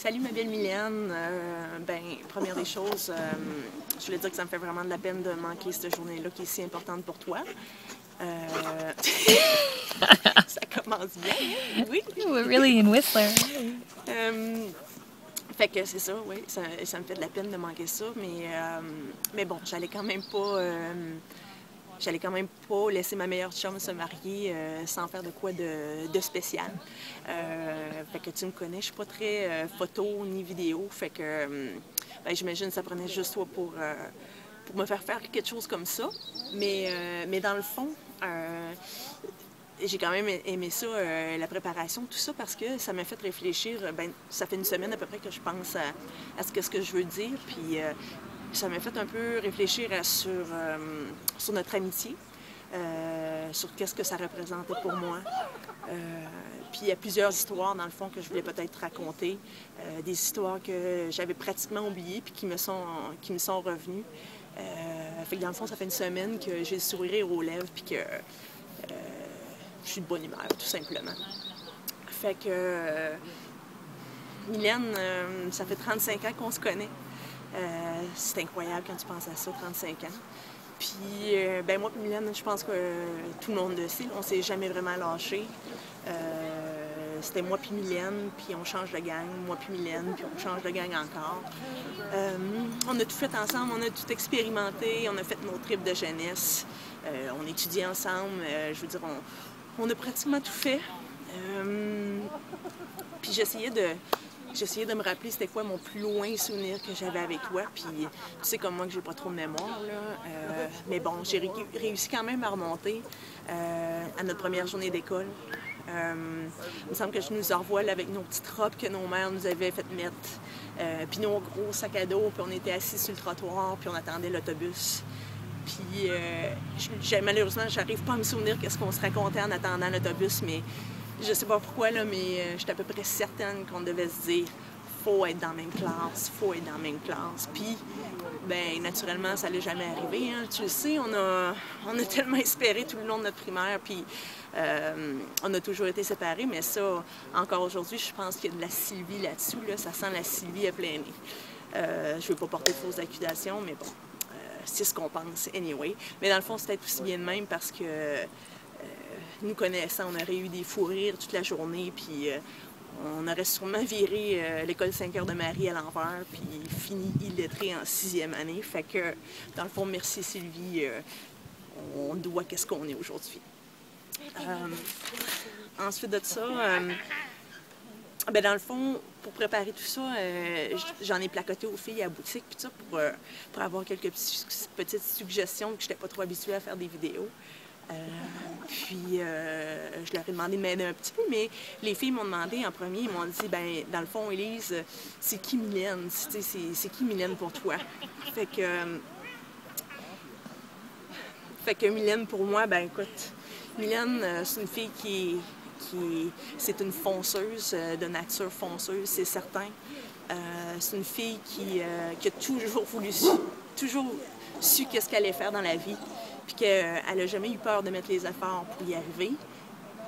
Salut ma belle Mylène. Première des choses, je voulais dire que ça me fait vraiment de la peine de manquer cette journée-là qui est si importante pour toi. Ça commence bien, hein? Oui. We're really in Whistler. Fait que c'est ça, oui, ça me fait de la peine de manquer ça, mais bon, j'allais quand même pas laisser ma meilleure chum se marier sans faire de quoi de spécial. Fait que tu me connais, je suis pas très photo ni vidéo, fait que j'imagine que ça prenait juste toi pour me faire quelque chose comme ça. Mais dans le fond, j'ai quand même aimé ça, la préparation, tout ça, parce que ça m'a fait réfléchir. Ça fait une semaine à peu près que je pense à ce que je veux dire, puis ça m'a fait un peu réfléchir sur notre amitié, sur qu'est-ce que ça représentait pour moi. Puis il y a plusieurs histoires, dans le fond, que je voulais peut-être raconter, des histoires que j'avais pratiquement oubliées puis qui me sont revenues. Fait que dans le fond, ça fait une semaine que j'ai le sourire aux lèvres puis que je suis de bonne humeur, tout simplement. Fait que Mylène, ça fait 35 ans qu'on se connaît. C'est incroyable quand tu penses à ça, 35 ans. Puis, moi et Mylène, je pense que tout le monde le sait, on s'est jamais vraiment lâchés. C'était moi puis Mylène, puis on change de gang, moi puis Mylène, puis on change de gang encore. On a tout fait ensemble, on a tout expérimenté, on a fait nos trips de jeunesse, on étudie ensemble, je veux dire, on a pratiquement tout fait. Puis j'essayais de me rappeler c'était quoi mon plus loin souvenir que j'avais avec toi. Puis tu sais comme moi que j'ai pas trop de mémoire, là. Mais bon, j'ai réussi quand même à remonter à notre première journée d'école. Il me semble que je nous revois là, avec nos petites robes que nos mères nous avaient fait mettre. Puis nos gros sacs à dos, puis on était assis sur le trottoir, puis on attendait l'autobus. Puis malheureusement, j'arrive pas à me souvenir qu'est-ce qu'on se racontait en attendant l'autobus, mais je sais pas pourquoi, là, mais j'étais à peu près certaine qu'on devait se dire faut être dans la même classe, faut être dans la même classe. Puis, naturellement, ça n'allait jamais arriver. Hein. Tu le sais, on a tellement espéré tout le long de notre primaire, puis on a toujours été séparés, mais ça, encore aujourd'hui, je pense qu'il y a de la Sylvie là-dessus. Là, ça sent la Sylvie à plein nez. Je ne veux pas porter de fausses accusations, mais bon, c'est ce qu'on pense, anyway. Mais dans le fond, c'est peut-être aussi bien de même parce que nous connaissant, on aurait eu des fous rires toute la journée, puis on aurait sûrement viré l'école Saint-Cœur-de-Marie à l'envers, puis fini illettré en 6e année. Fait que, dans le fond, merci Sylvie, on doit qu'est-ce qu'on est aujourd'hui. Ensuite de ça, dans le fond, pour préparer tout ça, j'en ai placoté aux filles à la boutique, puis ça, pour avoir quelques petites suggestions, que je n'étais pas trop habituée à faire des vidéos. Je leur ai demandé de m'aider un petit peu, mais les filles m'ont demandé en premier, ils m'ont dit, dans le fond, Élise, c'est qui Mylène? C'est qui Mylène pour toi? Fait que Mylène, pour moi, écoute, Mylène, c'est une fille c'est une fonceuse, de nature fonceuse, c'est certain. C'est une fille qui a toujours toujours su qu'est-ce qu'elle allait faire dans la vie, puis qu'elle n'a jamais eu peur de mettre les efforts pour y arriver,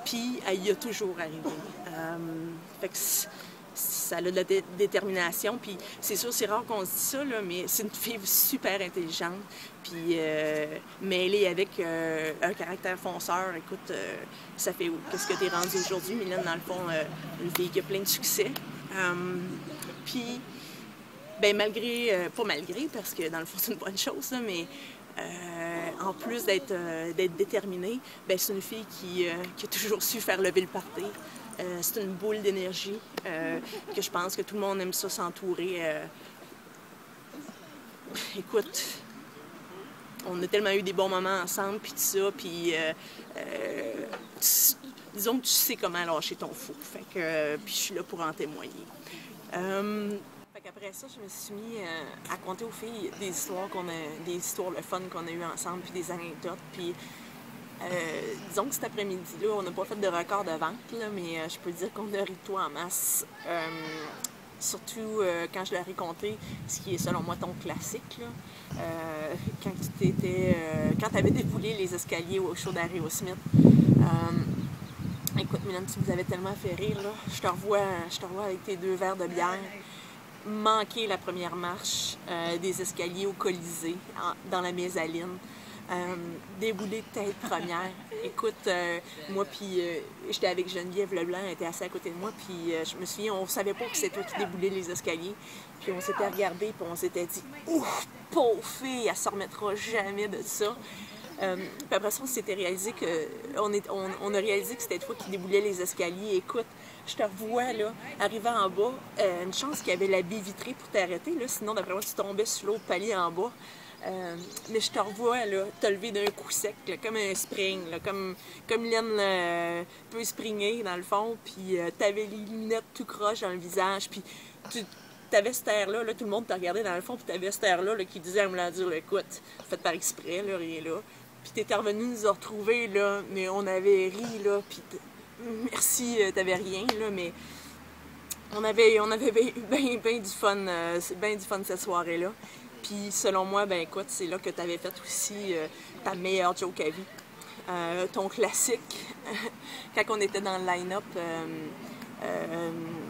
puis elle y a toujours arrivé. Fait que ça a de la détermination, puis c'est sûr, c'est rare qu'on se dise ça, là, mais c'est une fille super intelligente, puis mêlée avec un caractère fonceur. Écoute, ça fait qu'est-ce que tu es rendue aujourd'hui, Mylène, dans le fond, une fille qui a plein de succès. Puis, pas malgré, parce que dans le fond, c'est une bonne chose, là, mais en plus d'être déterminée, c'est une fille qui a toujours su faire lever le party. C'est une boule d'énergie que je pense que tout le monde aime ça s'entourer. Écoute, on a tellement eu des bons moments ensemble, puis tout ça, puis disons que tu sais comment lâcher ton fou. Fait que puis je suis là pour en témoigner. Après ça, je me suis mis à conter aux filles des histoires le fun qu'on a eues ensemble, puis des anecdotes. Puis, disons que cet après-midi-là, on n'a pas fait de record de vente, là, mais je peux dire qu'on a ri de toi en masse. Surtout quand je leur ai conté ce qui est selon moi ton classique, là. Quand tu avais déboulé les escaliers au show d'Aerosmith. Écoute, Mylène, tu nous avais tellement fait rire, là. Je te revois avec tes 2 verres de bière, manquer la première marche des escaliers au Colisée, dans la Mésaline, débouler de tête première. Écoute, moi, puis j'étais avec Geneviève Leblanc, elle était assise à côté de moi, puis je me souviens, on savait pas que c'était toi qui déboulais les escaliers, puis on s'était regardé, puis on s'était dit « Ouf, pauvre fille, elle se remettra jamais de ça ». Puis après ça, on s'était réalisé on a réalisé que c'était toi qui déboulais les escaliers. Écoute, je te revois, là, arrivant en bas. Une chance qu'il y avait la baie vitrée pour t'arrêter, là, sinon, d'après moi, tu tombais sur l'autre palier en bas. Mais je te revois, là, te lever d'un coup sec, là, comme un spring, là, comme Lynn peut springer, dans le fond, puis t'avais les lunettes tout croche dans le visage, puis t'avais cet air-là, là, tout le monde t'a regardé dans le fond, puis t'avais cet air-là là, qui disait à me dire, là, écoute, faites par exprès, là, rien là. Puis t'étais revenu nous retrouver, là, mais on avait ri, là, puis merci, t'avais rien, là, mais on avait bien du fun, cette soirée-là. Puis selon moi, ben écoute, c'est là que t'avais fait aussi ta meilleure joke à vie. Ton classique, quand on était dans le line-up,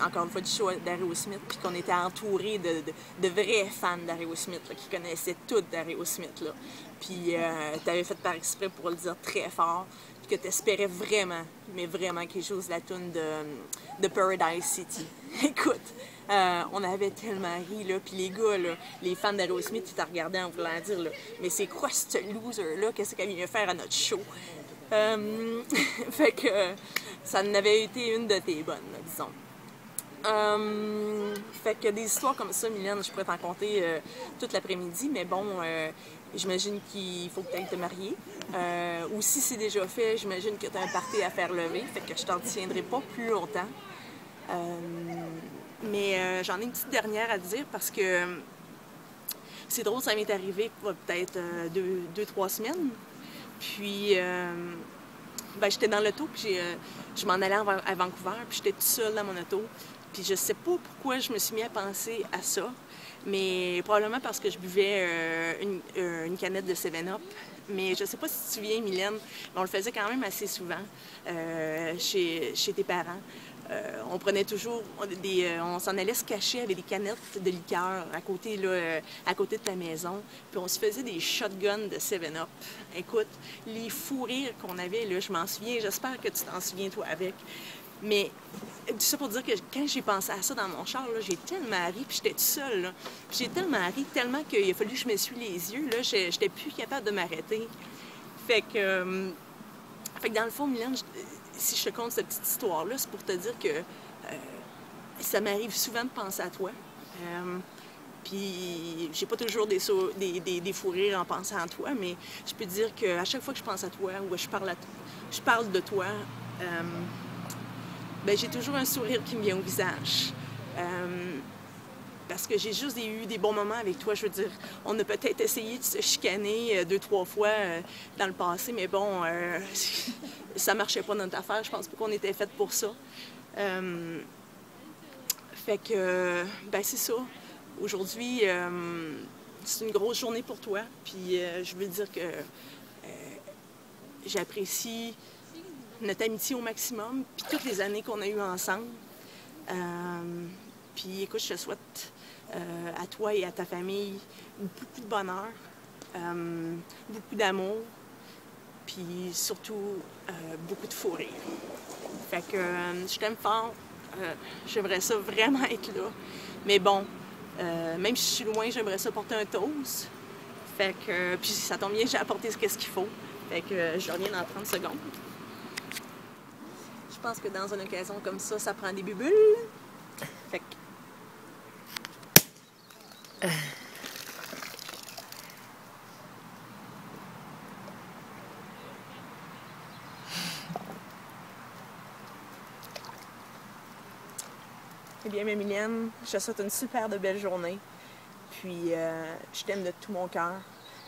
encore une fois, du show d'Aerosmith, puis qu'on était entouré de vrais fans d'Aerosmith, qui connaissaient tout d'Aerosmith, là. Puis t'avais fait par exprès pour le dire très fort, puis que t'espérais vraiment, mais vraiment quelque chose de la tune de Paradise City. Écoute, on avait tellement ri, là, puis les gars, là, les fans d'Aerosmith, ils t'ont regardé en voulant dire, là, mais c'est quoi ce loser-là, qu'est-ce qu'elle vient faire à notre show? Fait que ça n'avait été une de tes bonnes, là, disons. Fait que des histoires comme ça, Mylène, je pourrais t'en compter toute l'après-midi, mais bon, j'imagine qu'il faut que tu ailles te marier. Ou si c'est déjà fait, j'imagine que tu as un party à faire lever, fait que je t'en tiendrai pas plus longtemps. Mais j'en ai une petite dernière à te dire parce que c'est drôle, ça m'est arrivé peut-être 2-3 semaines. Puis, ben, j'étais dans l'auto, puis je m'en allais à Vancouver, puis j'étais toute seule dans mon auto. Puis je sais pas pourquoi je me suis mis à penser à ça, mais probablement parce que je buvais une canette de 7-Up. Mais je sais pas si tu te souviens, Mylène, mais on le faisait quand même assez souvent chez tes parents. On prenait toujours on s'en allait se cacher avec des canettes de liqueur à côté de la maison, puis on se faisait des shotguns de 7-Up. Écoute, les fous rires qu'on avait, là, je m'en souviens, j'espère que tu t'en souviens toi avec, mais tout ça pour dire que quand j'ai pensé à ça dans mon char, là, j'ai tellement ri, puis j'étais toute seule, là. Puis j'ai tellement ri, tellement qu'il a fallu que je m'essuie les yeux, là, j'étais plus capable de m'arrêter. Fait que dans le fond, Mylène, si je te conte cette petite histoire-là, c'est pour te dire que ça m'arrive souvent de penser à toi. Puis j'ai pas toujours des fous rires en pensant à toi, mais je peux te dire qu'à chaque fois que je pense à toi ou je parle de toi, ben, j'ai toujours un sourire qui me vient au visage. Parce que j'ai juste eu des bons moments avec toi. Je veux dire, on a peut-être essayé de se chicaner 2-3 fois dans le passé, mais bon, ça marchait pas notre affaire. Je pense pas qu'on était fait pour ça. Fait que, ben c'est ça. Aujourd'hui, c'est une grosse journée pour toi. Puis je veux dire que j'apprécie notre amitié au maximum, puis toutes les années qu'on a eues ensemble. Puis écoute, je te souhaite à toi et à ta famille beaucoup de bonheur, beaucoup d'amour, puis surtout beaucoup de fou rire. Fait que je t'aime fort, j'aimerais ça vraiment être là. Mais bon, même si je suis loin, j'aimerais ça porter un toast. Fait que, puis ça tombe bien, j'ai apporté ce qu'il faut. Fait que je reviens dans 30 secondes. Je pense que dans une occasion comme ça, ça prend des bubules. Fait que... Eh bien, Mylène, je te souhaite une super de belle journée. Puis, je t'aime de tout mon cœur.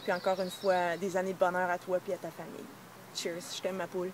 Puis encore une fois, des années de bonheur à toi et à ta famille. Cheers, je t'aime ma poule.